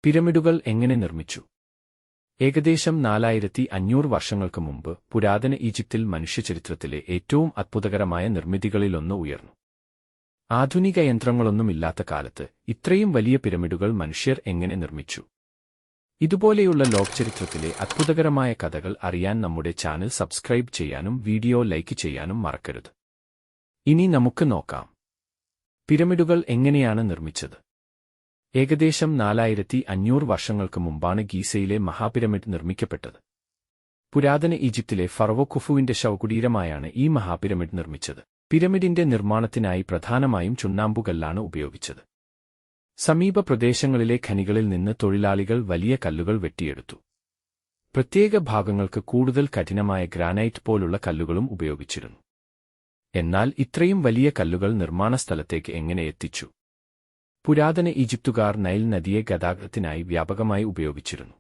പിരമിഡുകൾ എങ്ങനെ നിർമ്മിച്ചു? ഏകദേശം 4500 വർഷങ്ങൾക്ക് മുമ്പ് പുരാതന ഈജിപ്തിൽ മനുഷ്യചരിത്രത്തിലെ ഏറ്റവും അത്ഭുതകരമായ നിർമ്മിതികളിലൊന്ന് ഉയർന്നു. ആധുനിക യന്ത്രങ്ങളൊന്നുമില്ലാത്ത കാലത്ത് ഇത്രയും വലിയ പിരമിഡുകൾ മനുഷ്യർ എങ്ങനെ നിർമ്മിച്ചു? ഇതുപോലെയുള്ള ലോകചരിത്രത്തിലെ അത്ഭുതകരമായ കഥകൾ അറിയാൻ നമ്മുടെ ചാനൽ സബ്സ്ക്രൈബ് ചെയ്യാനും വീഡിയോ ലൈക്ക് ചെയ്യാനും മറക്കരുത്. ഇനി നമുക്ക് നോക്കാം, പിരമിഡുകൾ എങ്ങനെയാണ് നിർമ്മിച്ചത്. ഏകദേശം 4500 വർഷങ്ങൾക്ക് മുമ്പാണ് ഗീസയിലെ മഹാപിരമിഡ് നിർമ്മിക്കപ്പെട്ടത്. പുരാതന ഈജിപ്തിലെ ഫറവോ ഖുഫുവിന്റെ ശവകുടീരമായാണ് ഈ മഹാപിരമിഡ് നിർമ്മിച്ചത്. പിരമിഡിന്റെ നിർമ്മാണത്തിനായി പ്രധാനമായും ചുണ്ണാമ്പുകല്ലാണ് ഉപയോഗിച്ചത്. സമീപ പ്രദേശങ്ങളിലെ ഖനികളിൽ നിന്ന് തൊഴിലാളികൾ വലിയ കല്ലുകൾ വെട്ടിയെടുത്തു. പ്രത്യേക ഭാഗങ്ങൾക്ക് കൂടുതൽ കഠിനമായ ഗ്രാനൈറ്റ് പോലുള്ള കല്ലുകളും ഉപയോഗിച്ചിരുന്നു. എന്നാൽ ഇത്രയും വലിയ കല്ലുകൾ നിർമ്മാണ സ്ഥലത്തേക്ക് എങ്ങനെ എത്തിച്ചു? പുരാതന ഈജിപ്തുകാർ നൈൽ നദിയെ ഗതാഗതത്തിനായി വ്യാപകമായി ഉപയോഗിച്ചിരുന്നു.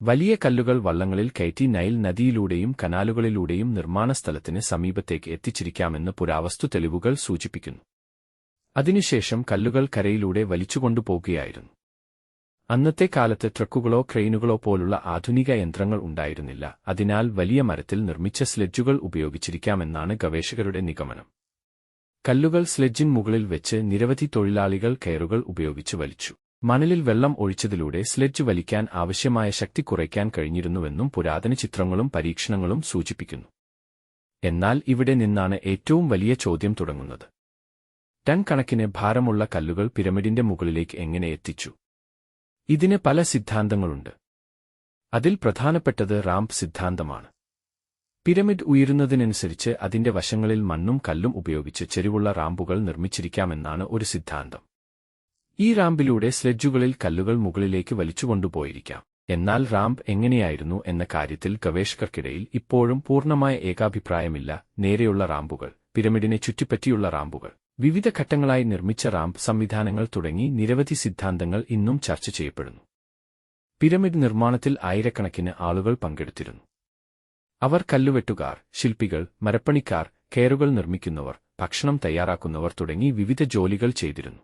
വലിയ കല്ലുകൾ വള്ളങ്ങളിൽ കയറ്റി നൈൽ നദിയിലൂടെയും കനാലുകളിലൂടെയും നിർമ്മാണ സ്ഥലത്തിന് സമീപത്തേക്ക് എത്തിച്ചിരിക്കാമെന്ന് പുരാവസ്തു തെളിവുകൾ സൂചിപ്പിക്കുന്നു. അതിനുശേഷം കല്ലുകൾ കരയിലൂടെ വലിച്ചുകൊണ്ടുപോകുകയായിരുന്നു. അന്നത്തെ കാലത്ത് ട്രക്കുകളോ ക്രെയിനുകളോ പോലുള്ള ആധുനിക യന്ത്രങ്ങൾ ഉണ്ടായിരുന്നില്ല. അതിനാൽ വലിയ മരത്തിൽ നിർമ്മിച്ച സ്ലെഡ്ജുകൾ ഉപയോഗിച്ചിരിക്കാമെന്നാണ് ഗവേഷകരുടെ നിഗമനം. കല്ലുകൾ സ്ലെഡ്ജിന് മുകളിൽ വെച്ച് നിരവധി തൊഴിലാളികൾ കയറുകൾ ഉപയോഗിച്ച് വലിച്ചു. മണലിൽ വെള്ളം ഒഴിച്ചതിലൂടെ സ്ലെഡ്ജ് വലിക്കാൻ ആവശ്യമായ ശക്തി കുറയ്ക്കാൻ കഴിഞ്ഞിരുന്നുവെന്നും പുരാതന ചിത്രങ്ങളും പരീക്ഷണങ്ങളും സൂചിപ്പിക്കുന്നു. എന്നാൽ ഇവിടെ നിന്നാണ് ഏറ്റവും വലിയ ചോദ്യം തുടങ്ങുന്നത്. ടൺ കണക്കിന് ഭാരമുള്ള കല്ലുകൾ പിരമിഡിന്റെ മുകളിലേക്ക് എങ്ങനെ എത്തിച്ചു? ഇതിന് പല സിദ്ധാന്തങ്ങളുണ്ട്. അതിൽ പ്രധാനപ്പെട്ടത് റാംപ് സിദ്ധാന്തമാണ്. പിരമിഡ് ഉയരുന്നതിനനുസരിച്ച് അതിന്റെ വശങ്ങളിൽ മണ്ണും കല്ലും ഉപയോഗിച്ച് ചെരിവുള്ള റാമ്പുകൾ നിർമ്മിച്ചിരിക്കാമെന്നാണ് ഒരു സിദ്ധാന്തം. ഈ റാമ്പിലൂടെ സ്ലെഡ്ജുകളിൽ കല്ലുകൾ മുകളിലേക്ക് വലിച്ചുകൊണ്ടുപോയിരിക്കാം. എന്നാൽ റാമ്പ് എങ്ങനെയായിരുന്നു എന്ന കാര്യത്തിൽ ഗവേഷകർക്കിടയിൽ ഇപ്പോഴും പൂർണ്ണമായ ഏകാഭിപ്രായമില്ല. നേരെയുള്ള റാമ്പുകൾ, പിരമിഡിനെ ചുറ്റിപ്പറ്റിയുള്ള റാമ്പുകൾ, വിവിധ ഘട്ടങ്ങളായി നിർമ്മിച്ച റാമ്പ് സംവിധാനങ്ങൾ തുടങ്ങി നിരവധി സിദ്ധാന്തങ്ങൾ ഇന്നും ചർച്ച ചെയ്യപ്പെടുന്നു. പിരമിഡ് നിർമ്മാണത്തിൽ ആയിരക്കണക്കിന് ആളുകൾ പങ്കെടുത്തിരുന്നു. അവർ കല്ലുവെട്ടുകാർ, ശില്പികൾ, മരപ്പണിക്കാർ, കയറുകൾ നിർമ്മിക്കുന്നവർ, ഭക്ഷണം തയ്യാറാക്കുന്നവർ തുടങ്ങി വിവിധ ജോലികൾ ചെയ്തിരുന്നു.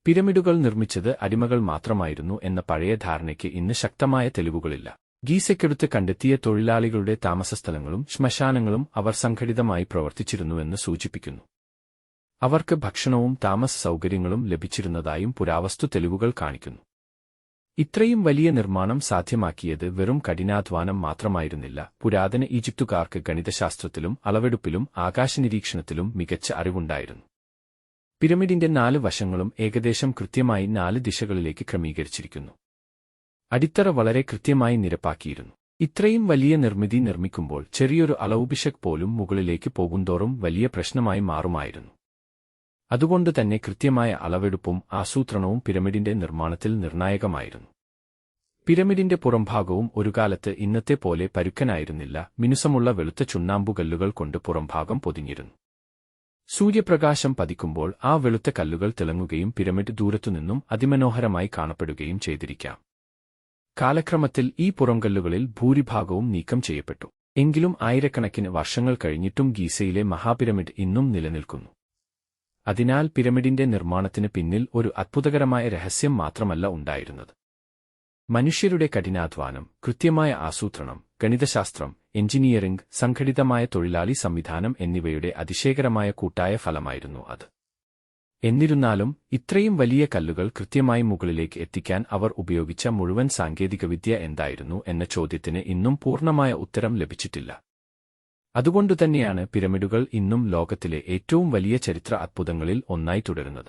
പിരമിഡുകൾ നിർമ്മിച്ചത് അടിമകൾ മാത്രമായിരുന്നു എന്ന പഴയ ധാരണയ്ക്ക് ഇന്ന് ശക്തമായ തെളിവുകളില്ല. ഗീസയ്ക്കടുത്ത് കണ്ടെത്തിയ തൊഴിലാളികളുടെ താമസസ്ഥലങ്ങളും ശ്മശാനങ്ങളും അവർ സംഘടിതമായി പ്രവർത്തിച്ചിരുന്നുവെന്ന് സൂചിപ്പിക്കുന്നു. അവർക്ക് ഭക്ഷണവും താമസ സൗകര്യങ്ങളും ലഭിച്ചിരുന്നതായും പുരാവസ്തു തെളിവുകൾ കാണിക്കുന്നു. ഇത്രയും വലിയ നിർമ്മാണം സാധ്യമാക്കിയത് വെറും കഠിനാധ്വാനം മാത്രമായിരുന്നില്ല. പുരാതന ഈജിപ്തുകാർക്ക് ഗണിതശാസ്ത്രത്തിലും അളവെടുപ്പിലും ആകാശനിരീക്ഷണത്തിലും മികച്ച അറിവുണ്ടായിരുന്നു. പിരമിഡിന്റെ 4 വശങ്ങളും ഏകദേശം കൃത്യമായി 4 ദിശകളിലേക്ക് ക്രമീകരിച്ചിരിക്കുന്നു. അടിത്തറ വളരെ കൃത്യമായി നിരപ്പാക്കിയിരുന്നു. ഇത്രയും വലിയ നിർമ്മിതി നിർമ്മിക്കുമ്പോൾ ചെറിയൊരു അളവുപിശക് പോലും മുകളിലേക്ക് പോകുന്തോറും വലിയ പ്രശ്നമായി മാറുമായിരുന്നു. അതുകൊണ്ടുതന്നെ കൃത്യമായ അളവെടുപ്പും ആസൂത്രണവും പിരമിഡിന്റെ നിർമ്മാണത്തിൽ നിർണായകമായിരുന്നു. പിരമിഡിന്റെ പുറംഭാഗവും ഒരുകാലത്ത് ഇന്നത്തെ പോലെ പരുക്കനായിരുന്നില്ല. മിനുസമുള്ള വെളുത്ത ചുണ്ണാമ്പുകല്ലുകൾ കൊണ്ട് പുറംഭാഗം പൊതിഞ്ഞിരുന്നു. സൂര്യപ്രകാശം പതിക്കുമ്പോൾ ആ വെളുത്ത കല്ലുകൾ തിളങ്ങുകയും പിരമിഡ് ദൂരത്തുനിന്നും അതിമനോഹരമായി കാണപ്പെടുകയും ചെയ്തിരിക്കാം. കാലക്രമത്തിൽ ഈ പുറംകല്ലുകളിൽ ഭൂരിഭാഗവും നീക്കം ചെയ്യപ്പെട്ടു. എങ്കിലും ആയിരക്കണക്കിന് വർഷങ്ങൾ കഴിഞ്ഞിട്ടും ഗീസയിലെ മഹാപിരമിഡ് ഇന്നും നിലനിൽക്കുന്നു. അതിനാൽ പിരമിഡിന്റെ നിർമ്മാണത്തിന് പിന്നിൽ ഒരു അത്ഭുതകരമായ രഹസ്യം മാത്രമല്ല ഉണ്ടായിരുന്നത്. മനുഷ്യരുടെ കഠിനാധ്വാനം, കൃത്യമായ ആസൂത്രണം, ഗണിതശാസ്ത്രം, എഞ്ചിനീയറിംഗ്, സംഘടിതമായ തൊഴിലാളി സംവിധാനം എന്നിവയുടെ അതിശയകരമായ കൂട്ടായ ഫലമായിരുന്നു അത്. എന്നിരുന്നാലും ഇത്രയും വലിയ കല്ലുകൾ കൃത്യമായി മുകളിലേക്ക് എത്തിക്കാൻ അവർ ഉപയോഗിച്ച മുഴുവൻ സാങ്കേതികവിദ്യ എന്തായിരുന്നു എന്ന ചോദ്യത്തിന് ഇന്നും പൂർണ്ണമായ ഉത്തരം ലഭിച്ചിട്ടില്ല. അതുകൊണ്ടുതന്നെയാണ് പിരമിഡുകൾ ഇന്നും ലോകത്തിലെ ഏറ്റവും വലിയ ചരിത്ര അത്ഭുതങ്ങളിൽ ഒന്നായി തുടരുന്നത്.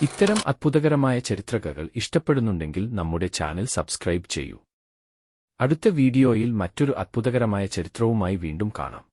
ഇത്തരം അത്ഭുതകരമായ ചരിത്രകഥകൾ ഇഷ്ടപ്പെടുന്നുണ്ടെങ്കിൽ നമ്മുടെ ചാനൽ സബ്സ്ക്രൈബ് ചെയ്യൂ. അടുത്ത വീഡിയോയിൽ മറ്റൊരു അത്ഭുതകരമായ ചരിത്രവുമായി വീണ്ടും കാണാം.